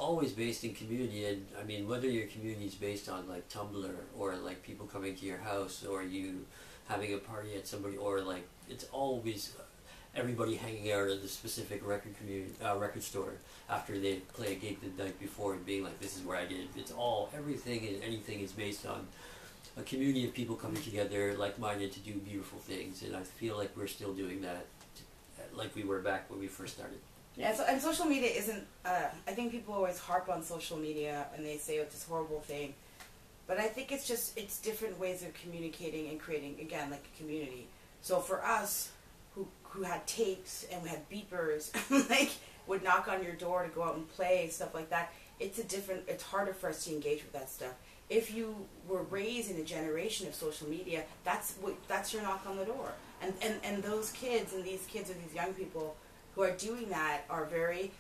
always based in community, and I mean, whether your community is based on like Tumblr or like people coming to your house or you having a party at somebody, or like it's always everybody hanging out at the specific record store after they play a gig the night before and being like, this is where I did it. It's all, everything and anything is based on a community of people coming together like-minded to do beautiful things, and I feel like we're still doing that like we were back when we first started. Yeah, so, and social media isn't, I think people always harp on social media and they say it's this horrible thing, but I think it's just, it's different ways of communicating and creating, again, like a community. So for us, who had tapes and we had beepers, like would knock on your door to go out and play, stuff like that, it's harder for us to engage with that stuff. If you were raised in a generation of social media, that's your knock on the door. And those kids and these kids or these young people who are doing that are very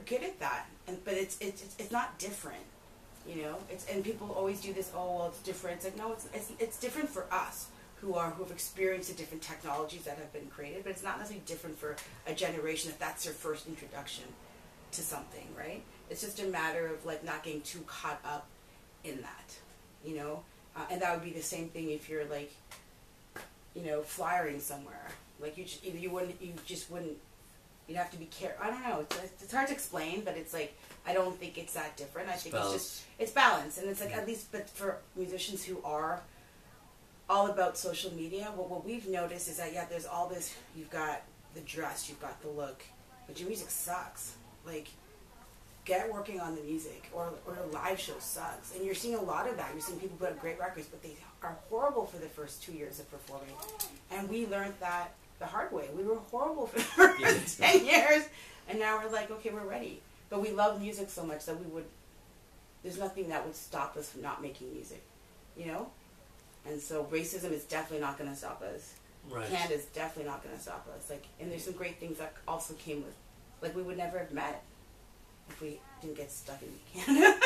good at that. But it's not different, you know. And people always do this. Oh, well, it's different. It's like, no, it's different for us who've experienced the different technologies that have been created. But it's not necessarily different for a generation that's their first introduction to something, right? It's just a matter of like not getting too caught up in that, you know. And that would be the same thing if you're like, you know, flyering somewhere. Like you'd have to be careful. I don't know. It's hard to explain, but it's like, I don't think it's that different. I think it's balance. And it's like, at least, but for musicians who are all about social media, what we've noticed is that, yeah, there's all this, you've got the dress, you've got the look, but your music sucks. Like, get working on the music, or a live show sucks. And you're seeing a lot of that. You're seeing people put out great records, but they are horrible for the first 2 years of performing. And we learned that the hard way. We were horrible for the first 10 years, and now we're like, okay, we're ready. But we love music so much that there's nothing that would stop us from not making music, you know? And so racism is definitely not going to stop us. Right. Canada's definitely not going to stop us. Like, and there's some great things that also came with, like, we would never have met if we didn't get stuck in Canada.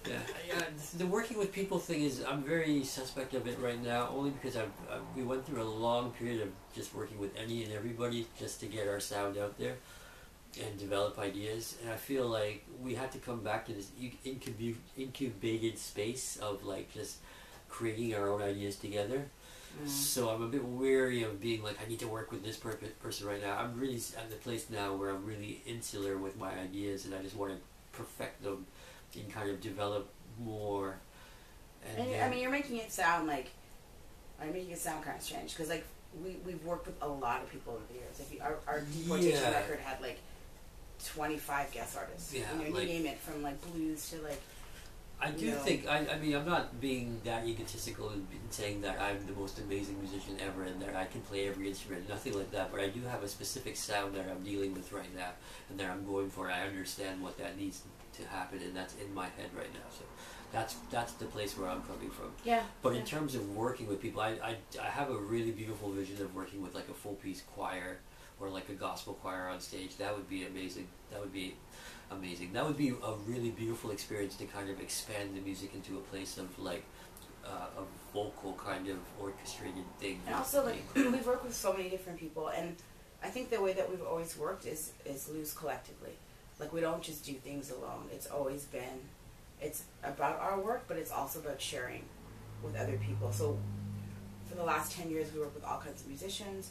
Yeah, the working with people thing is, I'm very suspect of it right now, only because we went through a long period of just working with any and everybody just to get our sound out there and develop ideas, and I feel like we had to come back to this incubated space of like just creating our own ideas together. So I'm a bit wary of being like, I need to work with this person right now. I'm really at the place now where I'm really insular with my ideas, and I just want to perfect them and kind of develop more. And I mean, you're making it sound like, I'm making it sound kind of strange, because like we've worked with a lot of people over the years. If our Deportation record had like 25 guest artists. Yeah, you know, like, you name it, from like blues to like. I do think, I mean, I'm not being that egotistical in saying that I'm the most amazing musician ever and that I can play every instrument, nothing like that, but I do have a specific sound that I'm dealing with right now and that I'm going for. I understand what that needs to happen, and that's in my head right now, so that's the place where I'm coming from. Yeah. But in terms of working with people, I have a really beautiful vision of working with like a full-piece choir or like a gospel choir on stage. That would be amazing. That would be amazing. That would be a really beautiful experience to kind of expand the music into a place of like a vocal kind of orchestrated thing. And also, like, we've worked with so many different people, and I think the way that we've always worked is loose collectively. Like, we don't just do things alone. It's always been, it's about our work, but it's also about sharing with other people. So for the last 10 years, we work with all kinds of musicians.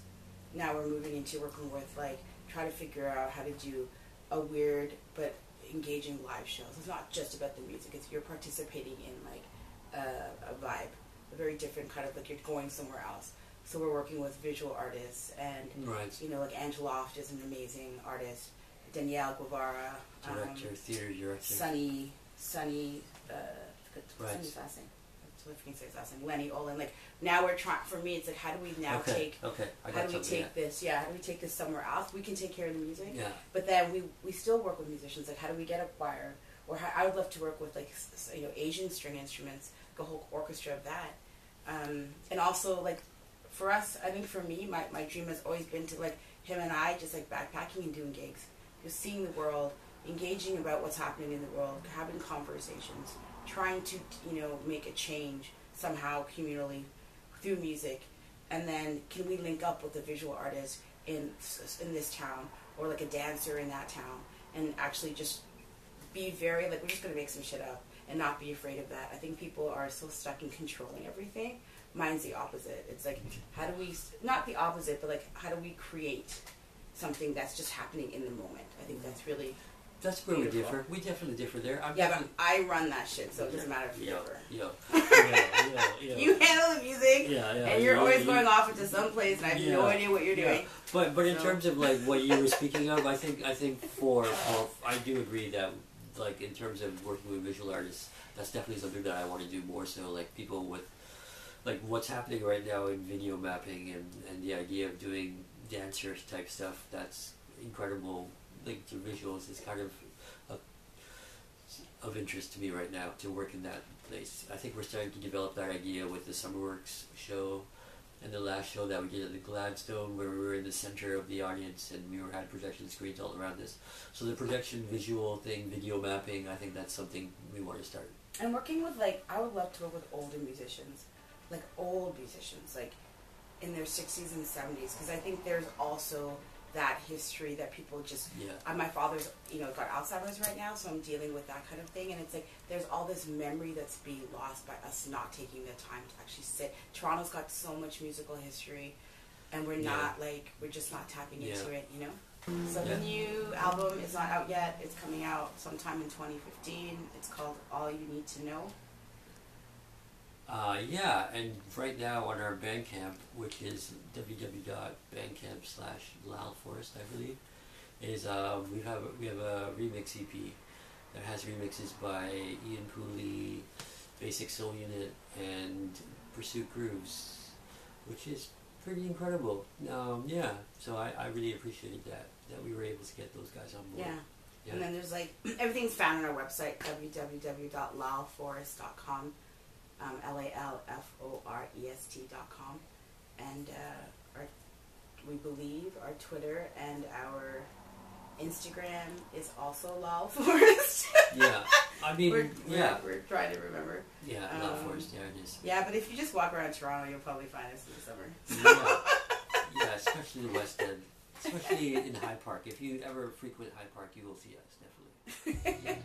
Now we're moving into working with, like, try to figure out how to do a weird but engaging live shows. It's not just about the music. It's you're participating in like a vibe, a very different kind of, like you're going somewhere else. So we're working with visual artists, and you know, like Angela Oft is an amazing artist. Danielle Guevara, theater director. Sunny's last name. I forget his last name. Lenny Olin. Like, now we're trying. For me, it's like, how do we now take? Okay. How do we take this? Yeah, how do we take this somewhere else? We can take care of the music. Yeah. But then we still work with musicians. Like, how do we get a choir? Or how, I would love to work with, like, you know, Asian string instruments, the whole orchestra of that. And also, like, for us, I think for me, my dream has always been to, like, him and I just like backpacking and doing gigs, just seeing the world, engaging about what's happening in the world, having conversations, trying to, you know, make a change somehow communally through music. And then can we link up with a visual artist in this town, or like a dancer in that town, and actually just be very, like, we're just going to make some shit up and not be afraid of that. I think people are so stuck in controlling everything. Mine's the opposite. It's like, how do we, not the opposite, but like, how do we create something that's just happening in the moment? I think that's really That's where beautiful. we differ. We definitely differ there. But I run that shit, so it doesn't matter if you differ. Yeah. You handle the music, and you're always going off into some place, and I have no idea what you're doing. But in terms of like what you were speaking of, I think for I do agree that like in terms of working with visual artists, that's definitely something that I want to do more. So like people with like what's happening right now in video mapping and the idea of doing dancer type stuff, that's incredible. Like the visuals is kind of interest to me right now to work in that place. I think we're starting to develop that idea with the SummerWorks show and the last show that we did at the Gladstone, where we were in the center of the audience and we had projection screens all around us. So the projection visual thing, video mapping, I think that's something we want to start. And working with, like, I would love to work with older musicians, like old musicians, like in their 60s and 70s, because I think there's also that history that people just, my father's, got Alzheimer's right now, so I'm dealing with that kind of thing, and it's like, there's all this memory that's being lost by us not taking the time to actually sit. Toronto's got so much musical history, and we're not, like, we're just not tapping into it, So the new album is not out yet. It's coming out sometime in 2015. It's called All You Need to Know. And right now on our Bandcamp, which is www.bandcamp/LALforest, I believe, is we have a remix EP that has remixes by Ian Pooley, Basic Soul Unit, and Pursuit Grooves, which is pretty incredible. So I really appreciated that we were able to get those guys on board. Yeah. And then there's like everything's found on our website, www.lalforest.com. LALFOREST.com, and we believe our Twitter and our Instagram is also LAL Forest. We're trying to remember. LAL Forest, it is. Yeah, but if you just walk around Toronto, you'll probably find us in the summer. Especially the West End, especially in Hyde Park. If you ever frequent Hyde Park, you will see us definitely.